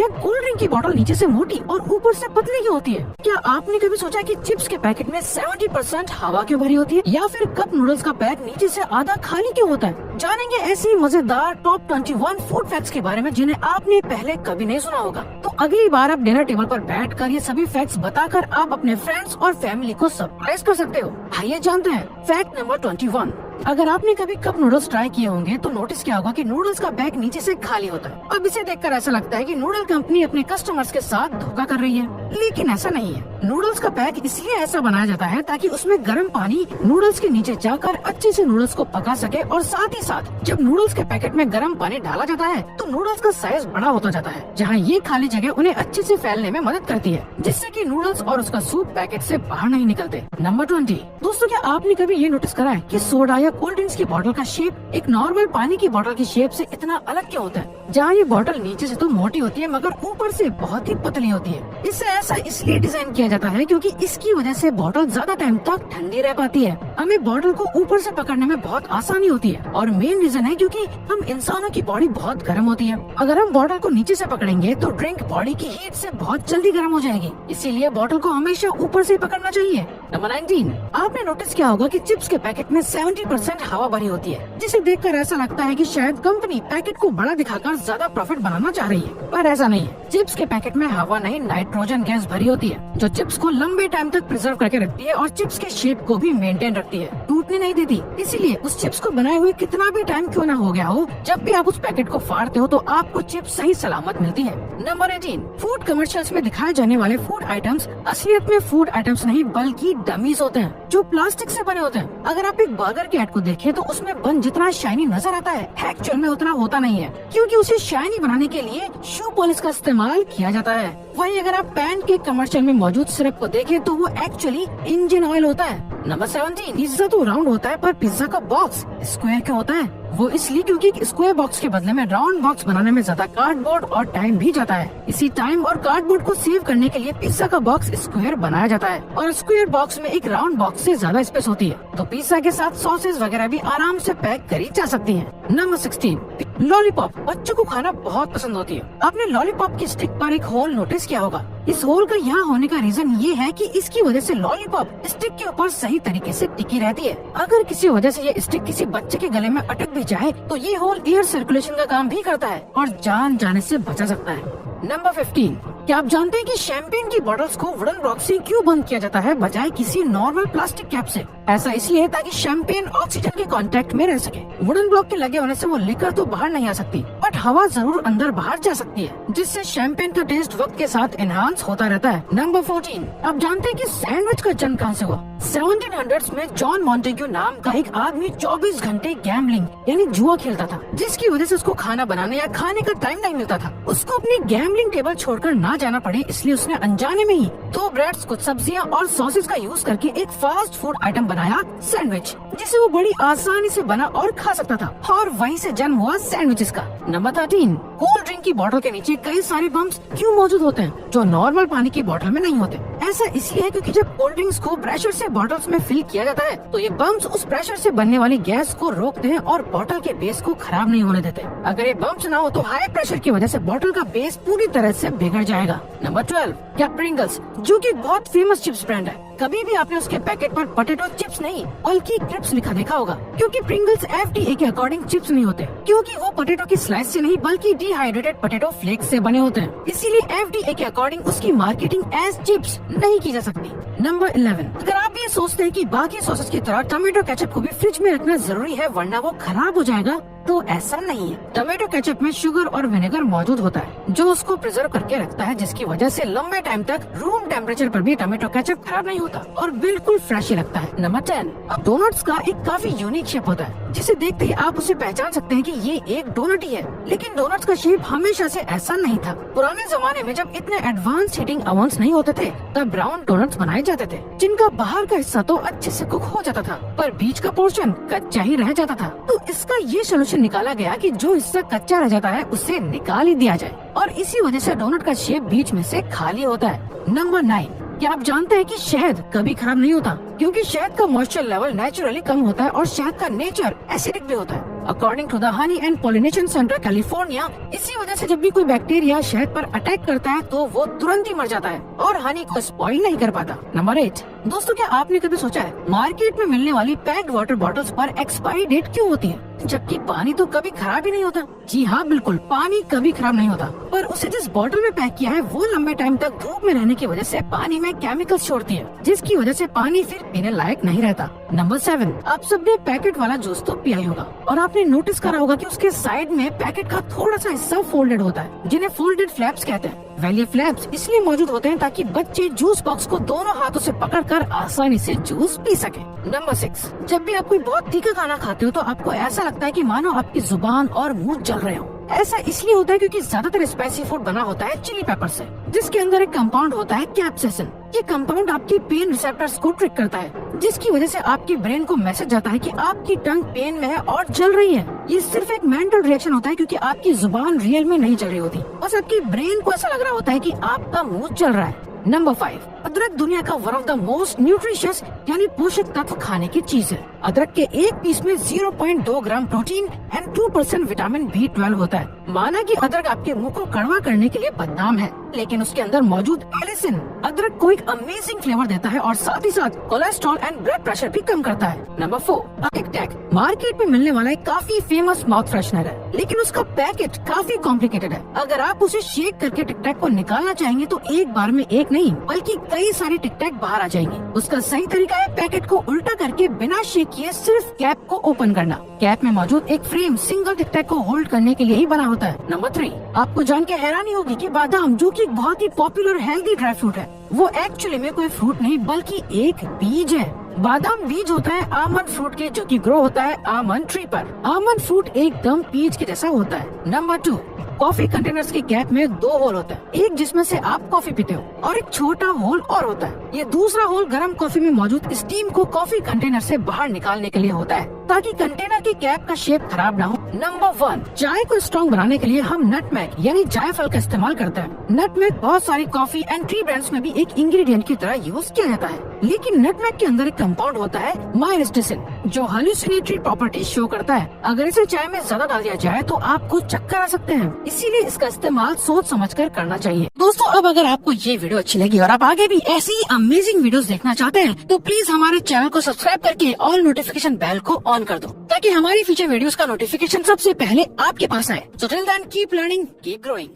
या cold drink की बोतल नीचे से मोटी और ऊपर से पतली क्यों होती है? क्या आपने कभी सोचा कि चिप्स के पैकेट में 70% हवा क्यों भरी होती है? या फिर कप नूडल्स का पैक नीचे से आधा खाली क्यों होता है? जानेंगे ऐसी मजेदार टॉप 21 फूड फैक्ट्स के बारे में जिन्हें आपने पहले कभी नहीं सुना होगा। तो अगली बार आप डिनर टेबल पर बैठकर ये सभी फैक्ट्स बताकर आप अपने फ्रेंड्स और फैमिली को सरप्राइज कर सकते हो। आइए जानते हैं फैक्ट नंबर 21। अगर आपने कभी कप नूडल्स ट्राई किए होंगे तो नोटिस किया होगा कि नूडल्स का बैग नीचे से खाली होता है। अब इसे देखकर ऐसा लगता है कि नूडल कंपनी अपने कस्टमर्स के साथ धोखा कर रही है, लेकिन ऐसा नहीं है। नूडल्स का पैक इसलिए ऐसा बनाया जाता है ताकि उसमें गर्म पानी नूडल्स के नीचे जाकर अच्छे से नूडल्स को पका सके, और साथ ही साथ जब नूडल्स के पैकेट में गर्म पानी डाला जाता है तो नूडल्स का साइज बड़ा होता जाता है, जहाँ ये खाली जगह उन्हें अच्छे से फैलने में मदद करती है, जिससे कि नूडल्स और उसका सूप पैकेट से बाहर नहीं निकलते। नंबर 20। दोस्तों, क्या आपने कभी ये नोटिस करा है कि सोडा या कोल्ड ड्रिंक्स की बोतल का शेप एक नॉर्मल पानी की बोतल की शेप से इतना अलग क्यों होता है? जहाँ ये बोतल नीचे से तो मोटी होती है मगर ऊपर से बहुत ही पतली होती है। इसे ऐसा इसलिए डिजाइन किया जाता है क्योंकि इसकी वजह से बोतल ज्यादा टाइम तक ठंडी रह पाती है। हमें बोतल को ऊपर से पकड़ने में बहुत आसानी होती है, और मेन रीजन है क्योंकि हम इंसानों की बॉडी बहुत गर्म होती है। अगर हम बोतल को नीचे से पकड़ेंगे तो ड्रिंक बॉडी की हीट से बहुत जल्दी गर्म हो जाएगी, इसीलिए बोतल को हमेशा ऊपर से पकड़ना चाहिए। नंबर 19। आपने नोटिस किया होगा कि चिप्स के पैकेट में 70% हवा भरी होती है, जिसे देखकर ऐसा लगता है कि शायद कंपनी पैकेट को बड़ा दिखाकर ज्यादा प्रॉफिट बनाना चाह रही है, पर ऐसा नहीं है। चिप्स के पैकेट में हवा नहीं, नाइट्रोजन गैस भरी होती है, जो चिप्स को लंबे टाइम तक प्रिजर्व करके रखती है और चिप्स के शेप को भी मेंटेन रखती है, टूटने नहीं देती। इसीलिए उस चिप्स को बनाए हुए कितना भी टाइम क्यों ना हो गया हो, जब भी आप उस पैकेट को फाड़ते हो तो आपको चिप्स सही सलामत मिलती है। नंबर 18। फूड कमर्शियल्स में दिखाए जाने वाले फूड आइटम्स असलियत में फूड आइटम्स नहीं बल्कि डमीज होते हैं, जो प्लास्टिक से बने होते हैं। अगर आप एक बर्गर के ऐड को देखें तो उसमें बन जितना शाइनी नजर आता है, एक्चुअल में उतना होता नहीं है, क्योंकि उसे शाइनी बनाने के लिए शू पॉलिश का इस्तेमाल किया जाता है। वहीं अगर आप पैन के कमर्शियल में मौजूद सिरप को देखें तो वो एक्चुअली इंजन ऑयल होता है। नंबर 17। पिज्जा तो राउंड होता है पर पिज्जा का बॉक्स स्क्वायर क्यों होता है? वो इसलिए क्योंकि स्क्वायर बॉक्स के बदले में राउंड बॉक्स बनाने में ज्यादा कार्डबोर्ड और टाइम भी जाता है। इसी टाइम और कार्डबोर्ड को सेव करने के लिए पिज्जा का बॉक्स स्क्वायर बनाया जाता है, और स्क्वायर बॉक्स में एक राउंड बॉक्स से ज्यादा स्पेस होती है, तो पिज्जा के साथ सॉसेज वगैरह भी आराम से पैक करी जा सकती है। नंबर 16। लॉलीपॉप बच्चों को खाना बहुत पसंद होती है। आपने लॉलीपॉप की स्टिक पर एक होल नोटिस किया होगा। इस होल का यहाँ होने का रीजन ये है कि इसकी वजह से लॉलीपॉप स्टिक के ऊपर सही तरीके से टिकी रहती है। अगर किसी वजह से ये स्टिक किसी बच्चे के गले में अटक भी जाए तो ये होल एयर सर्कुलेशन का काम भी करता है और जान जाने से बचा सकता है। नंबर 15। क्या आप जानते हैं कि शैंपेन की बॉटल्स को वुडन ब्लॉक से क्यों बंद किया जाता है बजाय किसी नॉर्मल प्लास्टिक कैप से? ऐसा इसलिए है ताकि शैंपेन ऑक्सीजन के कांटेक्ट में रह सके। वुडन ब्लॉक के लगे होने से वो लिकर तो बाहर नहीं आ सकती, बट हवा जरूर अंदर बाहर जा सकती है, जिससे शैंपेन का टेस्ट वक्त के साथ एनहांस होता रहता है। नंबर 14। आप जानते हैं कि सैंडविच का जन्म कहाँ से हुआ? 1700s में जॉन मॉन्टेग्यू नाम का एक आदमी 24 घंटे गैम्बलिंग यानी जुआ खेलता था, जिसकी वजह से उसको खाना बनाने या खाने का टाइम नहीं मिलता था। उसको अपनी गैम्बलिंग टेबल छोड़कर ना जाना पड़े, इसलिए उसने अनजाने में ही 2 ब्रेड्स, कुछ सब्जियां और सॉसेज का यूज करके एक फास्ट फूड आइटम बनाया, सैंडविच, जिसे वो बड़ी आसानी से बना और खा सकता था, और वहीं से जन्म हुआ सैंडविचेस का। नंबर 13। कोल्ड ड्रिंक की बोतल के नीचे कई सारे बम्प्स क्यों मौजूद होते हैं, जो नॉर्मल पानी की बोतल में नहीं होते? ऐसा इसलिए है क्योंकि जब कोल्ड ड्रिंक्स को प्रेशर से बॉटल्स में फिल किया जाता है तो ये बम्प्स उस प्रेशर से बनने वाली गैस को रोकते हैं और बोतल के बेस को खराब नहीं होने देते। अगर ये बम्प्स ना हो तो हाई प्रेशर की वजह से बोतल का बेस पूरी तरह से बिगड़ जाएगा। नंबर 12। क्या प्रिंगल्स, जो कि बहुत फेमस चिप्स ब्रांड है, कभी भी आपने उसके पैकेट पर पोटैटो चिप्स नहीं बल्कि क्रिप्स लिखा देखा होगा? क्योंकि प्रिंगल्स FDA के अकॉर्डिंग चिप्स नहीं होते, क्योंकि वो पोटैटो की स्लाइस से नहीं बल्कि डिहाइड्रेटेड पोटैटो फ्लेक्स से बने होते हैं। इसीलिए FDA के अकॉर्डिंग उसकी मार्केटिंग एज चिप्स नहीं की जा सकती। नंबर 11। अगर आप ये सोचते हैं कि बाकी सॉसेस की तरह टोमेटो केचप को भी फ्रिज में रखना जरूरी है वरना वो खराब हो जाएगा, तो ऐसा नहीं है। टोमेटो केचप में शुगर और विनेगर मौजूद होता है जो उसको प्रिजर्व करके रखता है, जिसकी वजह से लंबे टाइम तक रूम टेम्परेचर पर भी टोमेटो केचप खराब नहीं होता और बिल्कुल फ्रेश ही लगता है। नंबर 10। अब डोनट्स का एक काफी यूनिक शेप होता है, जिसे देखते ही आप उसे पहचान सकते हैं कि ये एक डोनट ही है, लेकिन डोनट्स का शेप हमेशा से ऐसा नहीं था। पुराने जमाने में जब इतने एडवांस हीटिंग ओवन्स नहीं होते थे तब ब्राउन डोनट्स बनाए जाते थे, जिनका बाहर का हिस्सा तो अच्छे से कुक हो जाता था पर बीच का पोर्शन कच्चा ही रह जाता था। तो इसका ये सोल्यूशन निकाला गया कि जो हिस्सा कच्चा रह जाता है उसे निकाल ही दिया जाए, और इसी वजह से डोनट का शेप बीच में से खाली होता है। नंबर 9। क्या आप जानते हैं कि शहद कभी खराब नहीं होता, क्योंकि शहद का मॉइस्चर लेवल नेचुरली कम होता है और शहद का नेचर एसिडिक भी होता है। According to the honey and pollination centre California. इसी वजह से जब भी कोई बैक्टीरिया शहद पर अटैक करता है तो वो तुरंत ही मर जाता है और हनी को स्पॉइल नहीं कर पाता। नंबर 8, दोस्तों क्या आपने कभी सोचा है मार्केट में मिलने वाली पैक्ड वाटर बॉटल्स पर एक्सपायरी डेट क्यों होती है, जबकि पानी तो कभी खराब ही नहीं होता। जी हाँ बिल्कुल, पानी कभी खराब नहीं होता, पर उसे जिस बोतल में पैक किया है वो लंबे टाइम तक धूप में रहने की वजह से पानी में केमिकल्स छोड़ती है, जिसकी वजह से पानी फिर पीने लायक नहीं रहता। नंबर 7, आप सबने पैकेट वाला जूस तो पिया ही होगा और आपने नोटिस करा होगा कि उसके साइड में पैकेट का थोड़ा सा हिस्सा फोल्डेड होता है, जिन्हें फोल्डेड फ्लैप्स कहते हैं। वेल ये फ्लैप्स इसलिए मौजूद होते हैं ताकि बच्चे जूस बॉक्स को दोनों हाथों से पकड़कर आसानी से जूस पी सके। नंबर 6, जब भी आप कोई बहुत तीखा खाना खाते हो तो आपको ऐसा लगता है कि मानो आपकी जुबान और मुंह जल रहे हो। ऐसा इसलिए होता है क्योंकि ज्यादातर स्पाइसी फूड बना होता है चिली पेपर से, जिसके अंदर एक कंपाउंड होता है कैप्सेसिन। ये कंपाउंड आपकी पेन रिसेप्टर्स को ट्रिक करता है, जिसकी वजह से आपकी ब्रेन को मैसेज जाता है कि आपकी टंग पेन में है और जल रही है। ये सिर्फ एक मेंटल रिएक्शन होता है क्योंकि आपकी जुबान रियल में नहीं जल रही होती, बस आपकी ब्रेन को ऐसा लग रहा होता है कि आपका मुंह जल रहा है। नंबर 5, अदरक दुनिया का one of the most nutritious यानी पोषक तत्व खाने की चीज है। अदरक के एक पीस में 0.2 gram protein and 2% vitamin B12 होता है। माना कि अदरक आपके मुंह को कड़वा करने के लिए बदनाम है, लेकिन उसके अंदर मौजूद एलिसिन अदरक को एक अमेजिंग फ्लेवर देता है और साथ ही साथ कोलेस्ट्रॉल एंड ब्लड प्रेशर भी कम करता है। नंबर 4, टिक टैक मार्केट में मिलने वाला एक काफी फेमस माउथ फ्रेशनर है, लेकिन उसका पैकेट काफी कॉम्प्लिकेटेड है। अगर आप उसे शेक करके टिक टैक को निकालना चाहेंगे तो एक बार में एक नहीं बल्कि कई सारे टिक टैक बाहर आ जाएंगे। उसका सही तरीका है पैकेट को उल्टा करके बिना शेक किए सिर्फ कैप को ओपन करना। कैप में मौजूद एक फ्रेम सिंगल टिक टैक को होल्ड करने के लिए ही बना होता है। नंबर 3, आपको जान के हैरानी होगी कि बादाम, जो कि बहुत ही पॉपुलर हेल्दी ड्राई फ्रूट है, वो एक्चुअली में कोई फ्रूट नहीं बल्कि एक बीज है। बादाम बीज होता है आमंड फ्रूट के, जो कि ग्रो होता है आमंड ट्री पर। आमंड फ्रूट एकदम बीज के जैसा होता है। नंबर 2, कॉफी कंटेनर्स के कैप में 2 होल होता है, एक जिसमें से आप कॉफी पीते हो और एक छोटा होल और होता है। ये दूसरा होल गर्म कॉफी में मौजूद स्टीम को कॉफी कंटेनर से बाहर निकालने के लिए होता है, ताकि कंटेनर की कैप का शेप खराब ना हो। नंबर 1, चाय को स्ट्रॉन्ग बनाने के लिए हम नटमेग यानी जायफल का इस्तेमाल करते हैं। नटमेग बहुत सारी कॉफी एंड टी ब्रांड्स में भी एक इंग्रेडिएंट की तरह यूज किया जाता है, लेकिन नटमेग के अंदर एक कंपाउंड होता है माइरिस्टिसिन, जो हेलुसिनेटरी प्रॉपर्टी शो करता है। अगर इसे चाय में ज्यादा डाल दिया जाए तो आपको चक्कर आ सकते हैं, इसीलिए इसका इस्तेमाल सोच समझकर करना चाहिए। दोस्तों अब अगर आपको ये वीडियो अच्छी लगी और आप आगे भी ऐसी अमेजिंग वीडियोस देखना चाहते हैं तो प्लीज हमारे चैनल को सब्सक्राइब करके ऑल नोटिफिकेशन बेल को ऑन कर दो, ताकि हमारी फ्यूचर वीडियोस का नोटिफिकेशन सबसे पहले आपके पास आए। So till then keep learning, keep growing.